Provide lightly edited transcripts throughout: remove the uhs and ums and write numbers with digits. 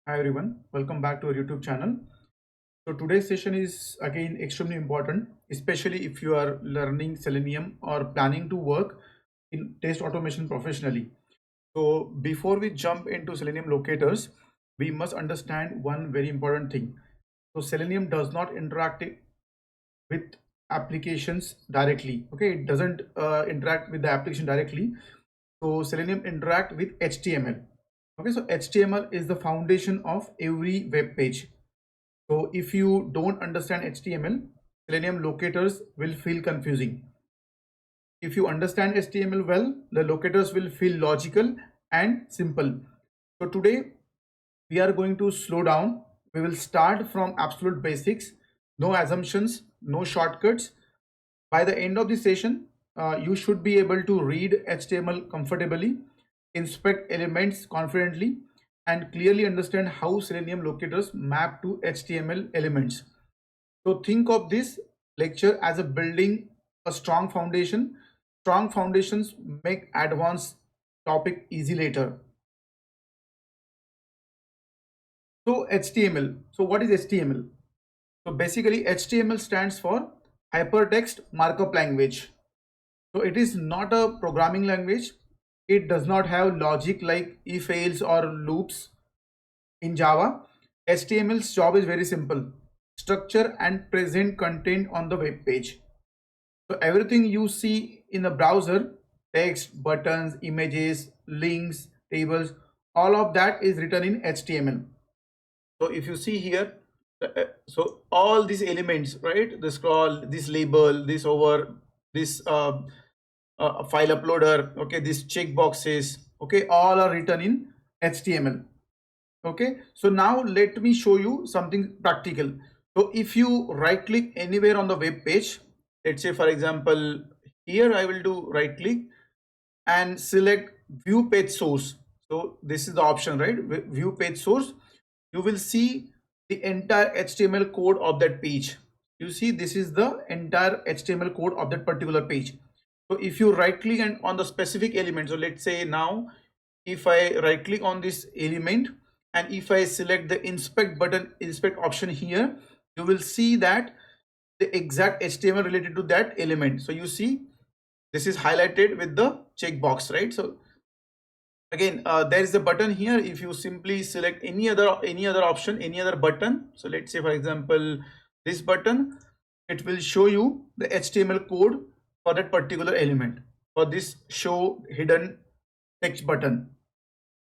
Hi everyone, welcome back to our YouTube channel. So today's session is again extremely important, especially if you are learning Selenium or planning to work in test automation professionally. So before we jump into Selenium locators, we must understand one very important thing. So Selenium does not interact with applications directly. Okay, it doesn't interact with the application directly. So Selenium interact with HTML. Okay, so HTML is the foundation of every web page. So if you don't understand HTML, Selenium locators will feel confusing. If you understand HTML well, the locators will feel logical and simple. So today we are going to slow down. We will start from absolute basics, no assumptions, no shortcuts. By the end of the session, you should be able to read HTML comfortably, inspect elements confidently, and clearly understand how Selenium locators map to HTML elements. So think of this lecture as a building a strong foundation. Strong foundations make advanced topic easy later. So HTML. So what is HTML? So basically HTML stands for Hypertext Markup Language. So it is not a programming language. It does not have logic like if, else or loops in Java. HTML's job is very simple. Structure and present content on the web page. So everything you see in the browser, text, buttons, images, links, tables, all of that is written in HTML. So if you see here, so all these elements, right? The scroll, this label, this over, this file uploader, okay, these checkboxes, okay, all are written in HTML. Okay, so now let me show you something practical. So if you right click anywhere on the web page, let's say for example here I will do right click and select view page source. So this is the option, right? View page source. You will see the entire HTML code of that page. You see this is the entire HTML code of that particular page. So if you right click and on the specific element, so let's say now if I right click on this element and if I select the inspect button, inspect option here, you will see that the exact HTML related to that element. So you see this is highlighted with the checkbox, right? So again there is a button here. If you simply select any other option, any other button, so let's say for example this button, it will show you the HTML code for that particular element, for this show hidden text button.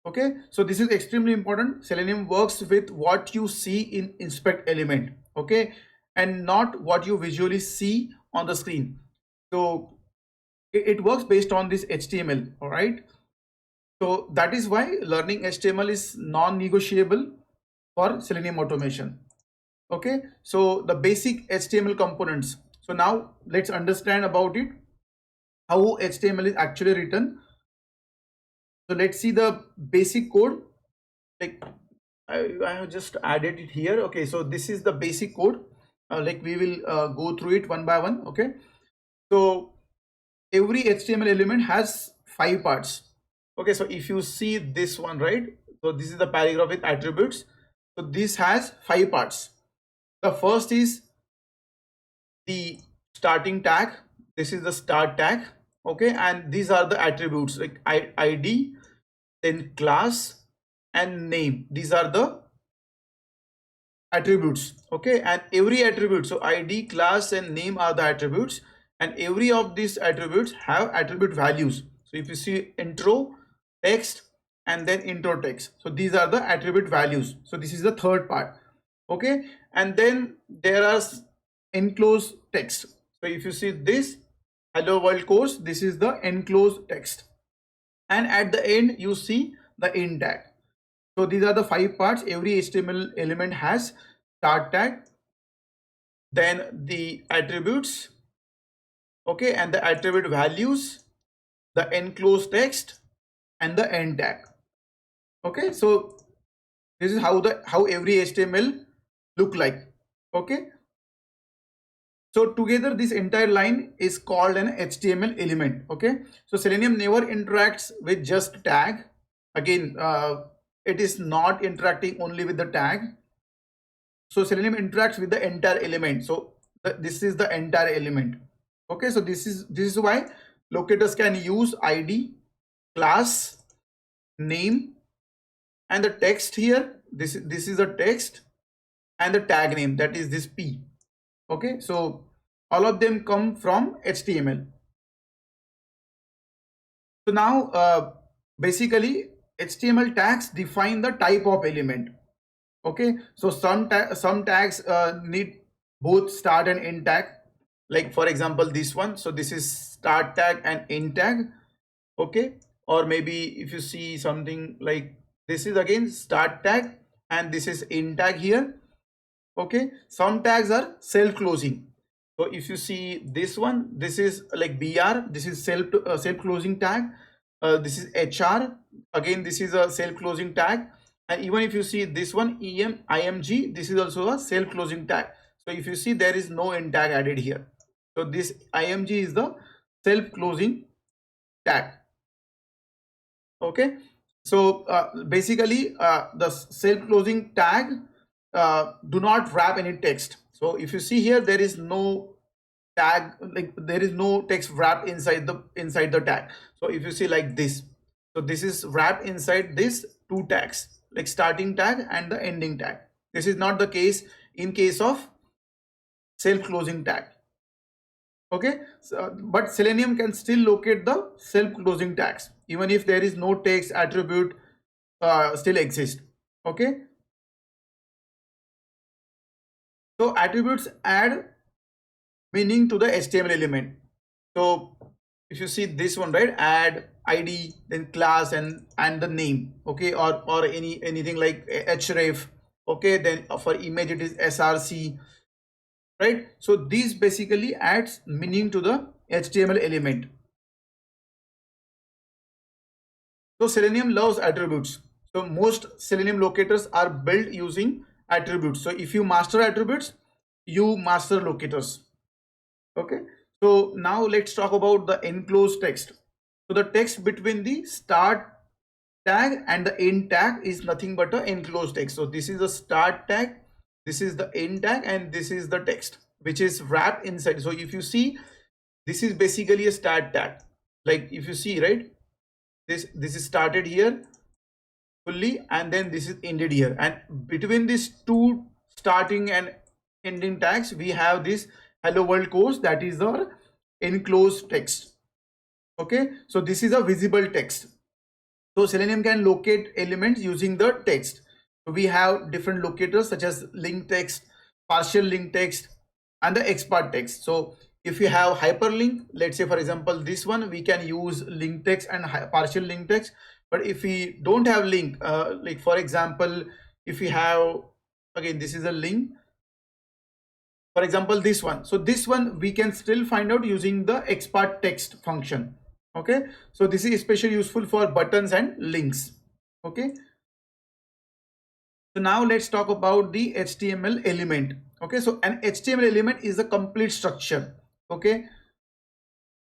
Okay, so this is extremely important. Selenium works with what you see in inspect element, okay, and not what you visually see on the screen. So it works based on this HTML. All right, so that is why learning HTML is non-negotiable for Selenium automation. Okay, so the basic HTML components. So now let's understand about it, how HTML is actually written. So let's see the basic code. Like I have just added it here. Okay, so this is the basic code. Like we will go through it one by one. Okay, so every HTML element has 5 parts. Okay, so if you see this one, right, so this is the paragraph with attributes. So this has 5 parts. The first is the starting tag. This is the start tag. Okay, and these are the attributes like ID, then class and name. These are the attributes. Okay, and every attribute, so ID, class and name are the attributes, and every of these attributes have attribute values. So if you see intro text and then intro text, so these are the attribute values. So this is the third part. Okay, and then there are enclosed text. So if you see this hello world course, this is the enclosed text, and at the end you see the end tag. So these are the 5 parts. Every HTML element has start tag, then the attributes, okay, and the attribute values, the enclosed text and the end tag. Okay, so this is how every HTML look like. Okay, so together this entire line is called an HTML element. Okay, so Selenium never interacts with just tag. Again, it is not interacting only with the tag. So Selenium interacts with the entire element. So this is the entire element. Okay, so this is why locators can use ID, class, name, and the text here. This is the text and the tag name, that is this P. Okay, so all of them come from HTML. So now basically HTML tags define the type of element. Okay, so some tags need both start and end tag, like for example this one. So this is start tag and end tag. Okay, or maybe if you see something like this is again start tag and this is end tag here. Okay, some tags are self-closing. So if you see this one, this is like BR, this is self-closing tag. This is HR, again this is a self-closing tag. And even if you see this one IMG, this is also a self-closing tag. So if you see, there is no end tag added here. So this IMG is the self-closing tag. Okay, so basically the self-closing tag do not wrap any text. So if you see here, there is no tag, like there is no text wrapped inside the tag. So if you see like this, so this is wrapped inside this two tags, like starting tag and the ending tag. This is not the case in case of self-closing tag. Okay, so, but Selenium can still locate the self-closing tags even if there is no text attribute still exist. Okay, so attributes add meaning to the HTML element. So if you see this one, right, add ID, then class and the name. Okay, or anything like href. Okay, then for image it is src, right? So these basically adds meaning to the HTML element. So Selenium loves attributes. So most Selenium locators are built using attributes. So if you master attributes, you master locators. Okay, so now let's talk about the enclosed text. So the text between the start tag and the end tag is nothing but an enclosed text. So this is the start tag, this is the end tag, and this is the text which is wrapped inside. So if you see, this is basically a start tag. Like if you see, right, this is started here fully and then this is ended here, and between these two starting and ending tags we have this hello world course, that is our enclosed text. Okay, so this is a visible text. So Selenium can locate elements using the text. So we have different locators such as link text, partial link text, and the XPath text. So if you have hyperlink, let's say for example this one, we can use link text and partial link text. But if we don't have link, like for example, if we have, again this is a link, for example this one, so this one we can still find out using the XPath text function. Okay, so this is especially useful for buttons and links. Okay, so now let's talk about the HTML element. Okay, so an HTML element is a complete structure. Okay,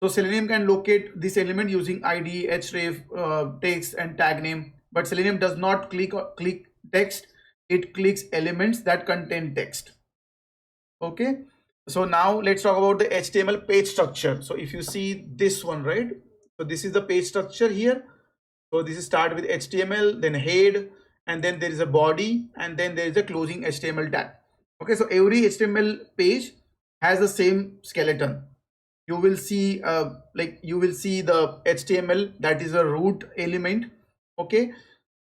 so Selenium can locate this element using ID, href, text and tag name, but Selenium does not click text, it clicks elements that contain text. Okay, so now let's talk about the HTML page structure. So if you see this one, right, so this is the page structure here. So this is start with HTML, then head, and then there is a body, and then there is a closing HTML tag. Okay, so every HTML page has the same skeleton. You will see you will see the HTML, that is a root element. Okay,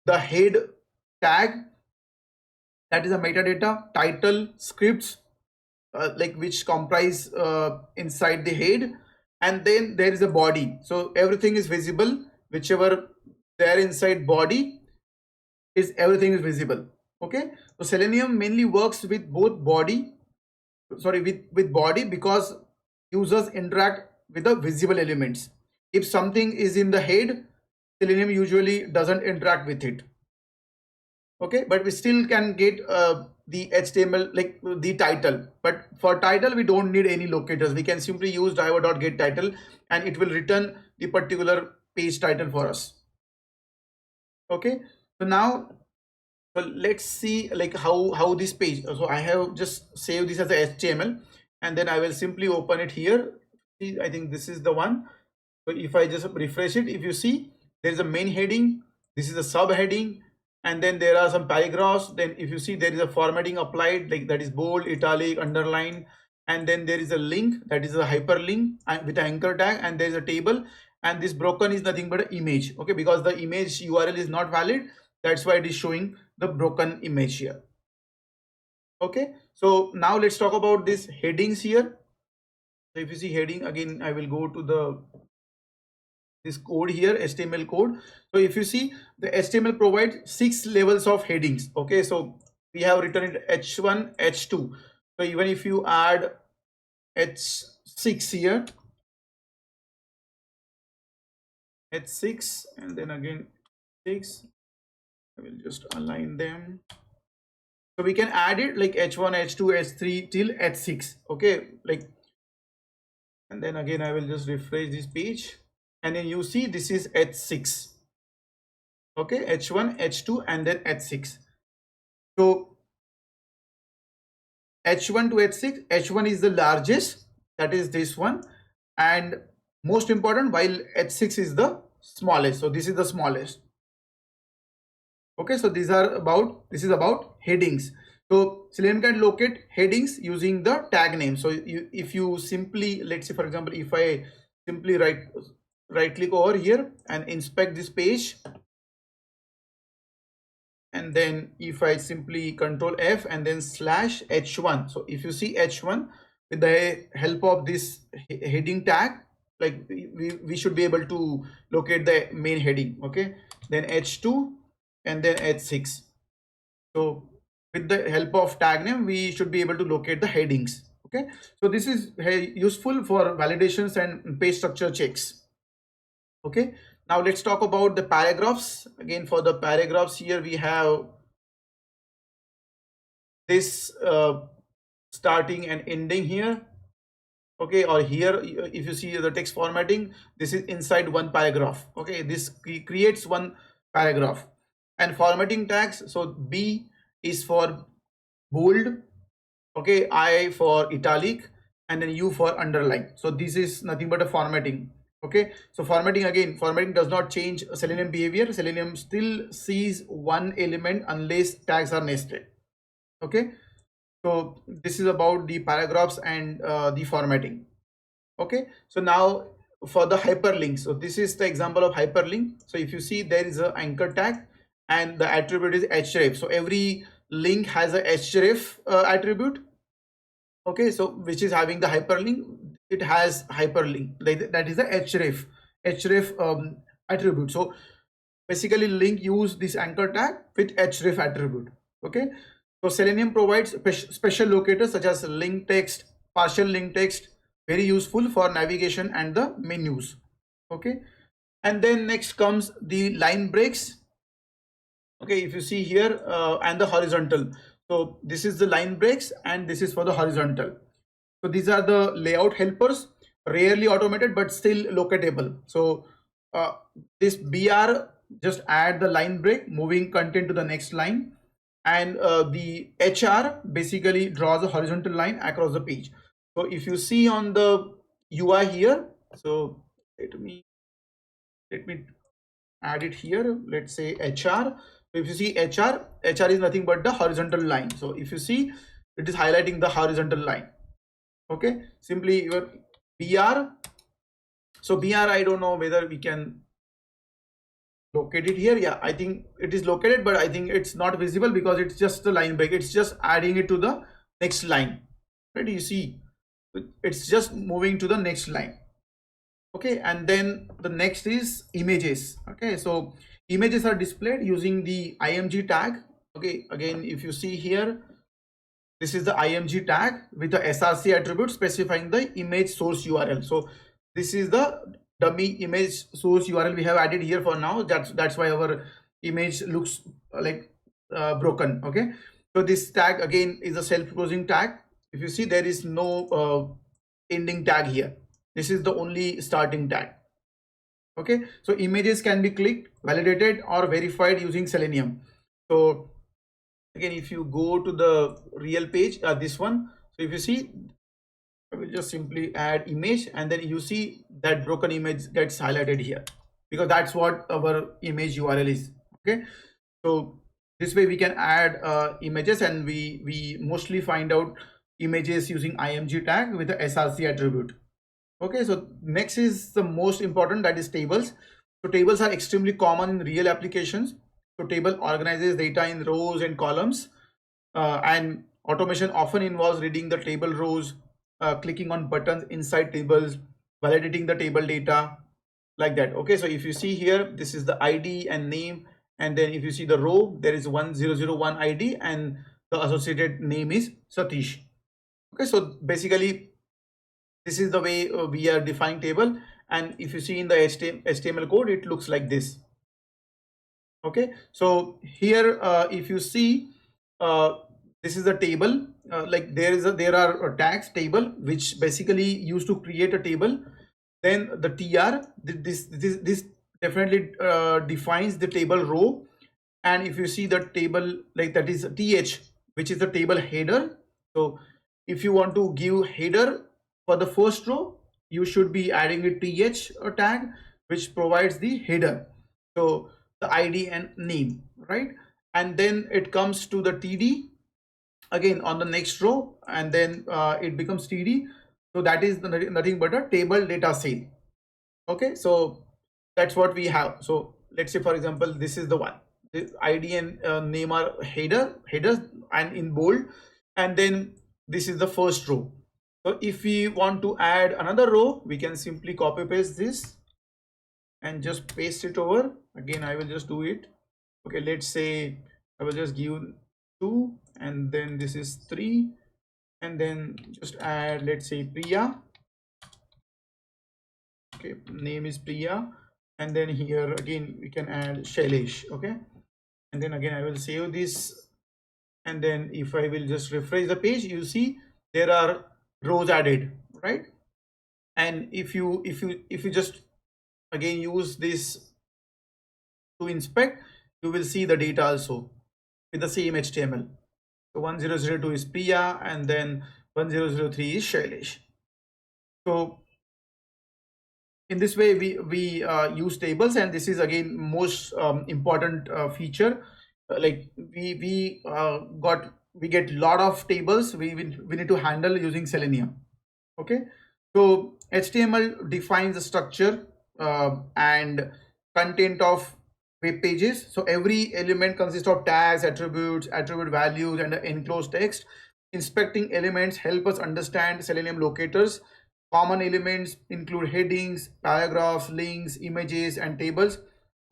the head tag, that is a metadata, title, scripts, like which comprise inside the head, and then there is a body. So everything is visible, whichever there inside body is, everything is visible. Okay, so Selenium mainly works with both body, sorry, with body, because users interact with the visible elements. If something is in the head, Selenium usually doesn't interact with it. Okay, but we still can get the HTML, like the title, but for title we don't need any locators. We can simply use driver.get title and it will return the particular page title for us. Okay, So now, so let's see like how this page. So I have just saved this as a HTML, and then I will simply open it here. See, I think this is the one. So if I just refresh it, if you see, there is a main heading, this is a subheading, and then there are some paragraphs. Then if you see, there is a formatting applied, like that is bold, italic, underline, and then there is a link, that is a hyperlink with an anchor tag, and there is a table, and this broken is nothing but an image. Okay, because the image URL is not valid, that's why it is showing the broken image here. Okay, so now let's talk about these headings here. So if you see heading, again I will go to the this code here, HTML code. So if you see, the HTML provides 6 levels of headings. Okay, so we have written it h1, h2. So even if you add h6 here, h6, and then again 6, I will just align them. So we can add it like h1, h2, h3 till h6. Okay, like, and then again I will just refresh this page, and then you see this is h6. Okay, h1, h2, and then h6. So h1 to h6, h1 is the largest, that is this one, and most important, while h6 is the smallest. So this is the smallest. Okay, so this is about headings. So Selenium can locate headings using the tag name. So if you simply, let's say for example, if I simply right click over here and inspect this page, and then if I simply control F and then slash h1, so if you see h1, with the help of this heading tag, like we should be able to locate the main heading. Okay, then h2 and then h6. So with the help of tag name, we should be able to locate the headings. Okay, so this is useful for validations and page structure checks. Okay, now let's talk about the paragraphs. Again, for the paragraphs here, we have this starting and ending here. Okay, or here if you see the text formatting, this is inside one paragraph. Okay, this creates one paragraph. And formatting tags, so B is for bold, okay, I for italic, and then U for underline. So this is nothing but a formatting. Okay, so formatting, again, formatting does not change Selenium behavior. Selenium still sees one element unless tags are nested. Okay, so this is about the paragraphs and the formatting. Okay, so now for the hyperlink, so this is the example of hyperlink. So if you see, there is an anchor tag and the attribute is href. So every link has a href attribute. Okay, so which is having the hyperlink, it has hyperlink, like that is the href attribute. So basically link use this anchor tag with href attribute. Okay, so Selenium provides special locators such as link text, partial link text, very useful for navigation and the menus. Okay, and then next comes the line breaks. Okay, if you see here and the horizontal, so this is the line breaks and this is for the horizontal. So these are the layout helpers, rarely automated but still locatable. So this BR just add the line break, moving content to the next line, and the HR basically draws a horizontal line across the page. So if you see on the UI here, so let me add it here. Let's say HR. So if you see HR is nothing but the horizontal line. So if you see, it is highlighting the horizontal line. Okay, simply your BR. So BR, I don't know whether we can locate it here. Yeah, I think it is located, but I think it's not visible because it's just the line break. It's just adding it to the next line. Right? You see, it's just moving to the next line. Okay, and then the next is images. Okay, so images are displayed using the img tag. Okay, again, if you see here, this is the img tag with the src attribute specifying the image source URL. So this is the dummy image source URL we have added here for now. That's why our image looks like broken. Okay, so this tag again is a self-closing tag. If you see, there is no ending tag here. This is the only starting tag. Okay, so images can be clicked, validated, or verified using Selenium. So again, if you go to the real page, this one, so if you see, I will just simply add image, and then you see that broken image gets highlighted here, because that's what our image URL is. Okay, so this way we can add images, and we mostly find out images using img tag with the src attribute. Okay, so next is the most important, that is tables. So tables are extremely common in real applications. So table organizes data in rows and columns, and automation often involves reading the table rows, clicking on buttons inside tables, validating the table data, like that. Okay, so if you see here, this is the ID and name, and then if you see the row, there is 1001 ID and the associated name is Satish. Okay, so basically this is the way we are defining table, and if you see in the HTML code, it looks like this. Okay, so here if you see, this is a table, like there are tags table which basically used to create a table. Then the tr, this definitely defines the table row. And if you see the table, like that is th, which is the table header. So if you want to give header for the first row, you should be adding a th tag which provides the header, so the id and name, right? And then it comes to the td again on the next row, and then it becomes td. So that is nothing but a table data cell. Okay, so that's what we have. So let's say, for example, this is the one, this id and name are headers and in bold, and then this is the first row. So if we want to add another row, we can simply copy paste this and just paste it over. Again, I will just do it. Okay, let's say I will just give 2, and then this is 3, and then just add, let's say, Priya. Okay, name is Priya, and then here again we can add Shailesh. Okay, and then again I will save this, and then if I will just refresh the page, you see there are rows added, right? And if you just again use this to inspect, you will see the data also with the same HTML. So 1002 is Priya, and then 1003 is Shailesh. So in this way we use tables, and this is again most important feature. Like we get lot of tables we need to handle using Selenium. Okay, so HTML defines the structure and content of web pages. So every element consists of tags, attributes, attribute values, and enclosed text. Inspecting elements help us understand Selenium locators. Common elements include headings, paragraphs, links, images, and tables.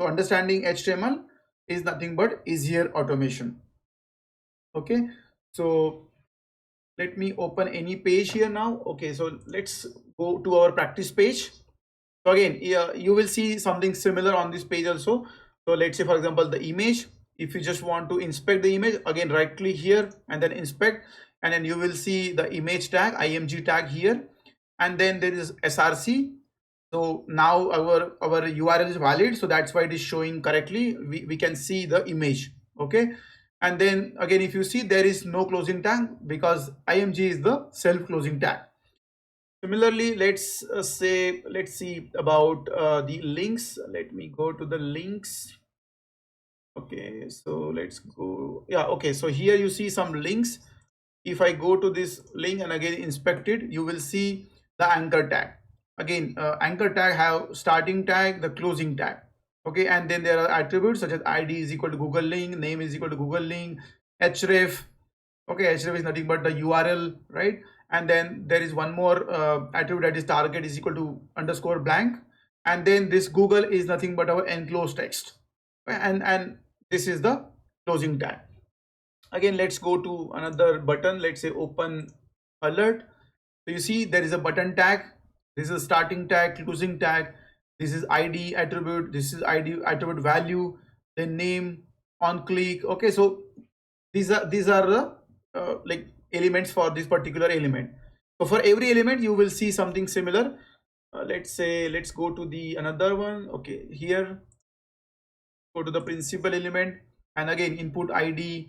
So understanding HTML is nothing but easier automation. Okay, so let me open any page here now. Okay, so let's go to our practice page. So again, you will see something similar on this page also. So let's say, for example, the image. If you just want to inspect the image, again right click here and then inspect, and then you will see the image tag, img tag here, and then there is src. So now our URL is valid, so that's why it is showing correctly. We can see the image. Okay, and then again, if you see, there is no closing tag because img is the self closing tag. Similarly, let's see about the links. Let me go to the links. Okay, so let's go. Yeah, okay, so here you see some links. If I go to this link and again inspect it, you will see the anchor tag. Again, anchor tag have starting tag, the closing tag. Okay, and then there are attributes such as id is equal to Google link, name is equal to Google link, href. Okay, href is nothing but the URL, right? And then there is one more attribute, that is target is equal to underscore blank, and then this Google is nothing but our enclosed text, and this is the closing tag. Again, let's go to another button. Let's say open alert. So you see there is a button tag. This is starting tag, closing tag. This is id attribute. This is id attribute value, then name, on click. Okay, so these are the like elements for this particular element. So for every element you will see something similar. let's say, let's go to the another one. Okay, here go to the principal element, and again input id,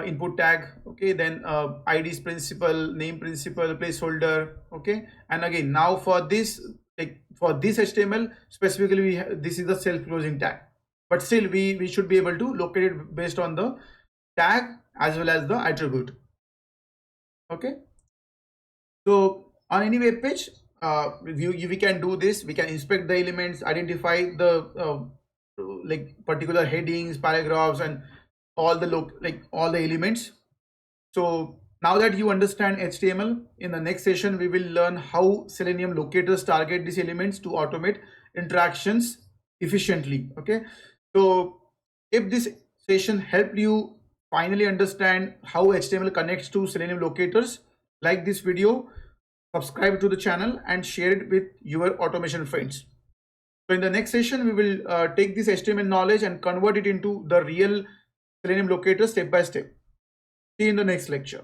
input tag. Okay, then id is principal, name principal, placeholder. Okay, and again now for this, like for this html specifically, this is the self closing tag, but still we should be able to locate it based on the tag as well as the attribute. Okay, so on any web page, we can do this. We can inspect the elements, identify the like particular headings, paragraphs, and all the all the elements. So now that you understand HTML, in the next session we will learn how Selenium locators target these elements to automate interactions efficiently. Okay, so if this session helped you finally understand how HTML connects to Selenium locators, like this video, subscribe to the channel, and share it with your automation friends. So in the next session, we will take this HTML knowledge and convert it into the real Selenium locator step by step. See you in the next lecture.